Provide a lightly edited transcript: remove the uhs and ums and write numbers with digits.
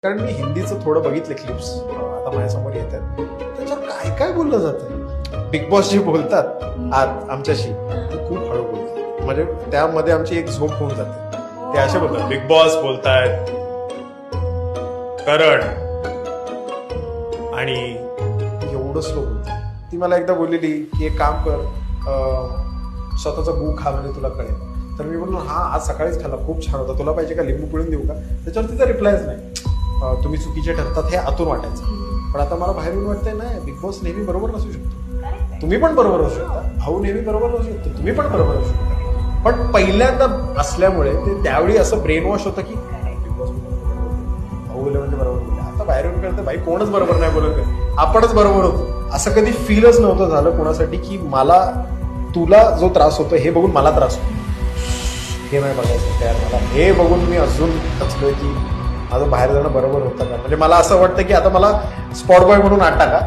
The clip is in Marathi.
कारण मी हिंदीचं थोडं बघितलं क्लिप्स आता माझ्यासमोर येतात, त्याच्यावर काय काय बोललं जातं. बिग बॉस जे बोलतात आज आमच्याशी ते खूप हळू बोलतात, म्हणजे त्यामध्ये आमची एक झोप होऊन जाते. ते असे बोलतात, बिग बॉस बोलतायत करण, आणि एवढं स्लो बोलतात. ती मला एकदा बोललेली की एक काम कर, स्वतःचा गू खा म्हणजे तुला कळेल. तर मी बोललो हा आज सकाळीच खाल्ला, खूप छान होता, तुला पाहिजे का लिंबू पिळून देऊ का. त्याच्यावर तिचा रिप्लायच नाही. तुम्ही चुकीचे ठरतात हे आतून वाटायचं, पण आता मला बाहेरून वाटतंय नाही, बिग बॉस नेहमी बरोबर नसू शकतो, तुम्ही पण बरोबर असू शकता, भाऊ नेहमी बरोबर नसू शकतो, तुम्ही पण बरोबर असू शकता. पण पहिल्यांदा असल्यामुळे ते त्यावेळी असं ब्रेन वॉश होतं की बिग बॉस भाऊ बोलले म्हणजे बरोबर बोलले. आता बाहेरून कळतं भाई कोणच बरोबर नाही बोलत, आपणच बरोबर होतो. असं कधी फीलच नव्हतं झालं कोणासाठी की मला तुला जो त्रास होतो हे बघून मला त्रास होतो, हे नाही बघायचं तयार. मला हे बघून मी अजून टचलोय की माझं बाहेर जाणं बरोबर होतं का. म्हणजे मला असं वाटतं की आता मला स्पॉट बॉय म्हणून आठ टाका,